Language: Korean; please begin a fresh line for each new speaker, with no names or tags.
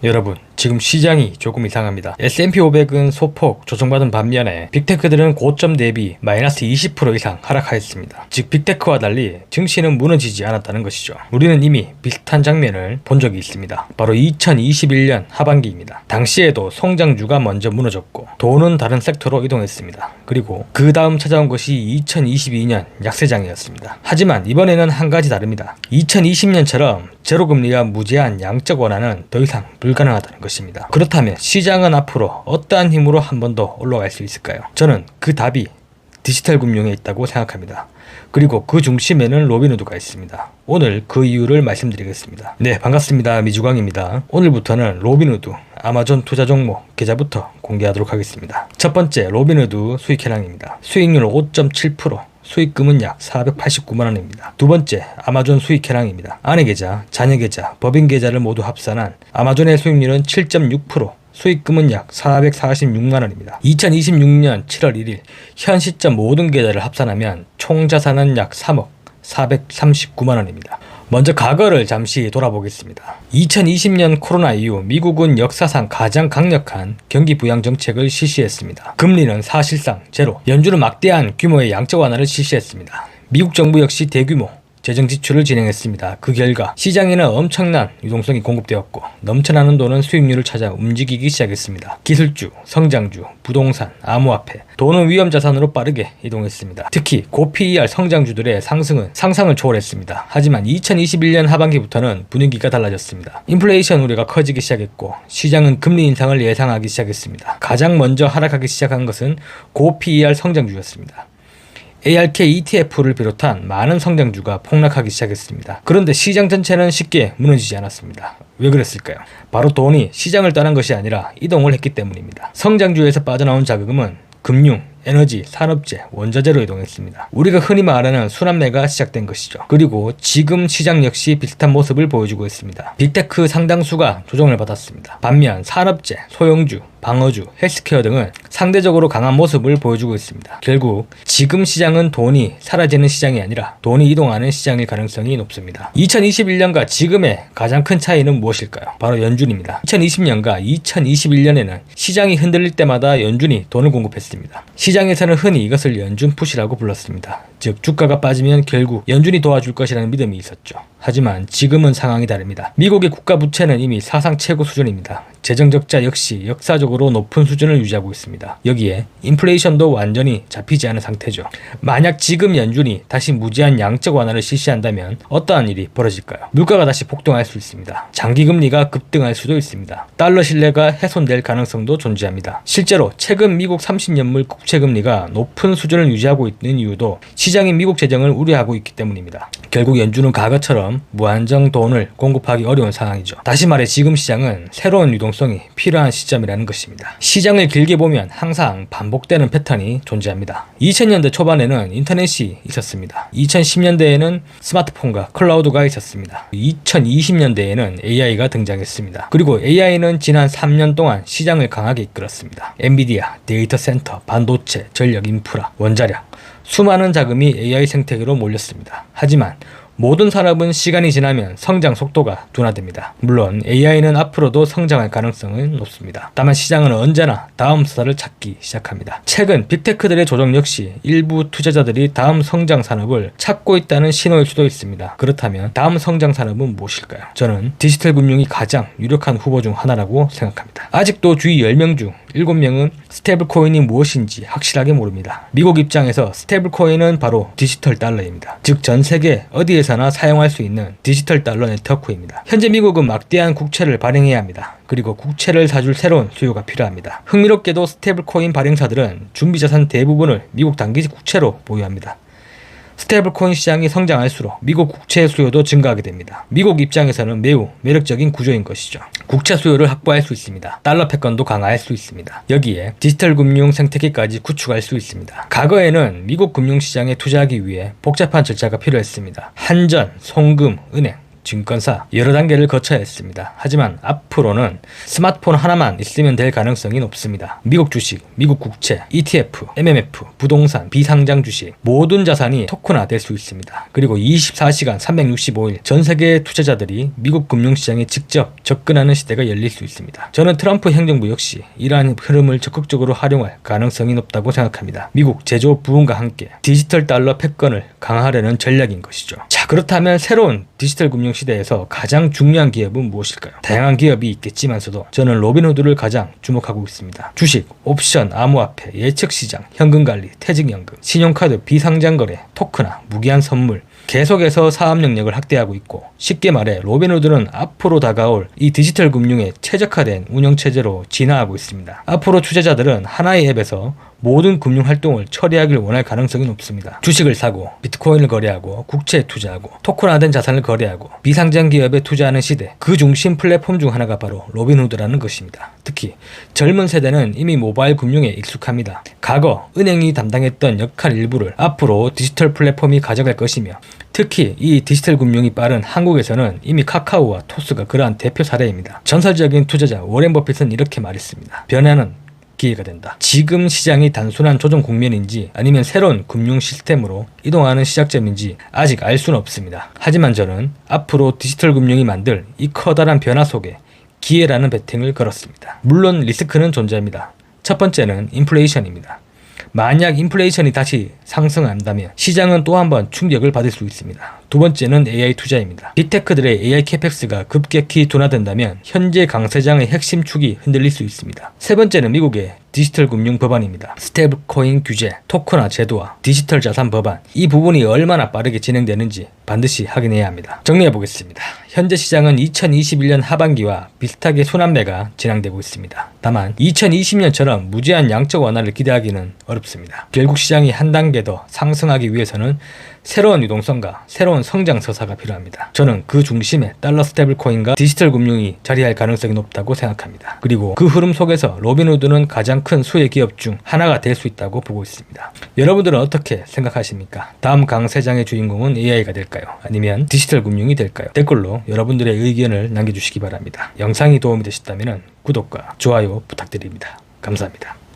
여러분, 지금 시장이 조금 이상합니다. S&P 500은 소폭 조정받은 반면에 빅테크들은 고점 대비 마이너스 20% 이상 하락하였습니다. 즉 빅테크와 달리 증시는 무너지지 않았다는 것이죠. 우리는 이미 비슷한 장면을 본 적이 있습니다. 바로 2021년 하반기입니다. 당시에도 성장주가 먼저 무너졌고 돈은 다른 섹터로 이동했습니다. 그리고 그 다음 찾아온 것이 2022년 약세장이었습니다. 하지만 이번에는 한 가지 다릅니다. 2020년처럼 제로금리와 무제한 양적 완화는 더 이상 불가능하다는 것입니다. 그렇다면 시장은 앞으로 어떠한 힘으로 한 번 더 올라갈 수 있을까요? 저는 그 답이 디지털 금융에 있다고 생각합니다. 그리고 그 중심에는 로빈후드가 있습니다. 오늘 그 이유를 말씀드리겠습니다. 네, 반갑습니다. 미주광입니다. 오늘부터는 로빈후드 아마존 투자 종목 계좌부터 공개하도록 하겠습니다. 첫 번째, 로빈후드 수익 현황입니다. 수익률 5.7%, 수익금은 약 489만원입니다. 두 번째, 아마존 수익 현황입니다. 아내 계좌, 자녀 계좌, 법인 계좌를 모두 합산한 아마존의 수익률은 7.6%, 수익금은 약 446만원입니다. 2026년 7월 1일 현 시점 모든 계좌를 합산하면 총 자산은 약 3억 439만원입니다. 먼저 과거를 잠시 돌아보겠습니다. 2020년 코로나 이후 미국은 역사상 가장 강력한 경기 부양 정책을 실시했습니다. 금리는 사실상 제로, 연준은 막대한 규모의 양적 완화를 실시했습니다. 미국 정부 역시 대규모 재정 지출을 진행했습니다. 그 결과 시장에는 엄청난 유동성이 공급되었고 넘쳐나는 돈은 수익률을 찾아 움직이기 시작했습니다. 기술주, 성장주, 부동산, 암호화폐, 돈은 위험자산으로 빠르게 이동했습니다. 특히 고PER 성장주들의 상승은 상상을 초월했습니다. 하지만 2021년 하반기부터는 분위기가 달라졌습니다. 인플레이션 우려가 커지기 시작했고 시장은 금리 인상을 예상하기 시작했습니다. 가장 먼저 하락하기 시작한 것은 고PER 성장주였습니다. ARK ETF를 비롯한 많은 성장주가 폭락하기 시작했습니다. 그런데 시장 전체는 쉽게 무너지지 않았습니다. 왜 그랬을까요? 바로 돈이 시장을 떠난 것이 아니라 이동을 했기 때문입니다. 성장주에서 빠져나온 자금은 금융, 에너지, 산업재, 원자재로 이동했습니다. 우리가 흔히 말하는 순환매가 시작된 것이죠. 그리고 지금 시장 역시 비슷한 모습을 보여주고 있습니다. 빅테크 상당수가 조정을 받았습니다. 반면 산업재, 소형주, 방어주, 헬스케어 등은 상대적으로 강한 모습을 보여주고 있습니다. 결국 지금 시장은 돈이 사라지는 시장이 아니라 돈이 이동하는 시장일 가능성이 높습니다. 2021년과 지금의 가장 큰 차이는 무엇일까요? 바로 연준입니다. 2020년과 2021년에는 시장이 흔들릴 때마다 연준이 돈을 공급했습니다. 시장에서는 흔히 이것을 연준 푸시라고 불렀습니다. 즉 주가가 빠지면 결국 연준이 도와줄 것이라는 믿음이 있었죠. 하지만 지금은 상황이 다릅니다. 미국의 국가 부채는 이미 사상 최고 수준입니다. 재정 적자 역시 역사적으로 높은 수준을 유지하고 있습니다. 여기에 인플레이션도 완전히 잡히지 않은 상태죠. 만약 지금 연준이 다시 무제한 양적 완화를 실시한다면 어떠한 일이 벌어질까요? 물가가 다시 폭등할 수 있습니다. 장기금리가 급등할 수도 있습니다. 달러 신뢰가 훼손될 가능성도 존재합니다. 실제로 최근 미국 30년물 국채금리가 높은 수준을 유지하고 있는 이유도 시장이 미국 재정을 우려하고 있기 때문입니다. 결국 연준은 과거처럼 무한정 돈을 공급하기 어려운 상황이죠. 다시 말해 지금 시장은 새로운 유동성이 필요한 시점이라는 것입니다. 시장을 길게 보면 항상 반복되는 패턴이 존재합니다. 2000년대 초반에는 인터넷이 있었습니다. 2010년대에는 스마트폰과 클라우드가 있었습니다. 2020년대에는 AI가 등장했습니다. 그리고 AI는 지난 3년 동안 시장을 강하게 이끌었습니다. 엔비디아, 데이터 센터, 반도체, 전력 인프라, 원자력, 수많은 자금이 AI 생태계로 몰렸습니다. 하지만 모든 산업은 시간이 지나면 성장 속도가 둔화됩니다. 물론 AI는 앞으로도 성장할 가능성은 높습니다. 다만 시장은 언제나 다음 수사를 찾기 시작합니다. 최근 빅테크들의 조정 역시 일부 투자자들이 다음 성장 산업을 찾고 있다는 신호일 수도 있습니다. 그렇다면 다음 성장 산업은 무엇일까요? 저는 디지털 금융이 가장 유력한 후보 중 하나라고 생각합니다. 아직도 주위 10명 중 7명은 스테이블 코인이 무엇인지 확실하게 모릅니다. 미국 입장에서 스테이블 코인은 바로 디지털 달러입니다. 즉 전 세계 어디에서나 사용할 수 있는 디지털 달러 네트워크입니다. 현재 미국은 막대한 국채를 발행해야 합니다. 그리고 국채를 사줄 새로운 수요가 필요합니다. 흥미롭게도 스테이블 코인 발행사들은 준비자산 대부분을 미국 단기 국채로 보유합니다. 스테이블 코인 시장이 성장할수록 미국 국채 수요도 증가하게 됩니다. 미국 입장에서는 매우 매력적인 구조인 것이죠. 국채 수요를 확보할 수 있습니다. 달러 패권도 강화할 수 있습니다. 여기에 디지털 금융 생태계까지 구축할 수 있습니다. 과거에는 미국 금융시장에 투자하기 위해 복잡한 절차가 필요했습니다. 한전, 송금, 은행, 증권사 여러 단계를 거쳐야 했습니다. 하지만 앞으로는 스마트폰 하나만 있으면 될 가능성이 높습니다. 미국 주식, 미국 국채, ETF, MMF, 부동산, 비상장 주식 모든 자산이 토큰화 될 수 있습니다. 그리고 24시간 365일 전 세계 투자자들이 미국 금융시장에 직접 접근하는 시대가 열릴 수 있습니다. 저는 트럼프 행정부 역시 이러한 흐름을 적극적으로 활용할 가능성이 높다고 생각합니다. 미국 제조 부흥과 함께 디지털 달러 패권을 강화하려는 전략인 것이죠. 자, 그렇다면 새로운 디지털 금융 시대에서 가장 중요한 기업은 무엇일까요? 다양한 기업이 있겠지만서도 저는 로빈후드를 가장 주목하고 있습니다. 주식, 옵션, 암호화폐, 예측시장, 현금관리, 퇴직연금, 신용카드, 비상장거래, 토크나 무기한 선물 계속해서 사업 영역을 확대하고 있고, 쉽게 말해 로빈후드는 앞으로 다가올 이 디지털 금융에 최적화된 운영체제로 진화하고 있습니다. 앞으로 투자자들은 하나의 앱에서 모든 금융활동을 처리하길 원할 가능성이 높습니다. 주식을 사고 비트코인을 거래하고 국채에 투자하고 토큰화된 자산을 거래하고 비상장 기업에 투자하는 시대, 그 중심 플랫폼 중 하나가 바로 로빈후드라는 것입니다. 특히 젊은 세대는 이미 모바일 금융에 익숙합니다. 과거 은행이 담당했던 역할 일부를 앞으로 디지털 플랫폼이 가져갈 것이며, 특히 이 디지털 금융이 빠른 한국에서는 이미 카카오와 토스가 그러한 대표 사례입니다. 전설적인 투자자 워렌 버핏은 이렇게 말했습니다. 변화는 기회가 된다. 지금 시장이 단순한 조정 국면인지 아니면 새로운 금융 시스템으로 이동하는 시작점인지 아직 알 수는 없습니다. 하지만 저는 앞으로 디지털 금융이 만들 이 커다란 변화 속에 기회라는 베팅을 걸었습니다. 물론 리스크는 존재합니다. 첫 번째는 인플레이션입니다. 만약 인플레이션이 다시 상승한다면 시장은 또 한 번 충격을 받을 수 있습니다. 두 번째는 AI 투자입니다. 빅테크들의 AI 캐펙스가 급격히 둔화된다면 현재 강세장의 핵심 축이 흔들릴 수 있습니다. 세 번째는 미국의 디지털 금융 법안입니다. 스테이블코인 규제, 토큰화 제도와 디지털 자산 법안, 이 부분이 얼마나 빠르게 진행되는지 반드시 확인해야 합니다. 정리해 보겠습니다. 현재 시장은 2021년 하반기와 비슷하게 순환매가 진행되고 있습니다. 다만 2020년처럼 무제한 양적 완화를 기대하기는 어렵습니다. 결국 시장이 한 단계 더 상승하기 위해서는 새로운 유동성과 새로운 성장 서사가 필요합니다. 저는 그 중심에 달러 스테이블코인과 디지털 금융이 자리할 가능성이 높다고 생각합니다. 그리고 그 흐름 속에서 로빈후드는 가장 큰 수혜 기업 중 하나가 될 수 있다고 보고 있습니다. 여러분들은 어떻게 생각하십니까? 다음 강세장의 주인공은 AI가 될까요? 아니면 디지털 금융이 될까요? 댓글로 여러분들의 의견을 남겨주시기 바랍니다. 영상이 도움이 되셨다면 구독과 좋아요 부탁드립니다. 감사합니다.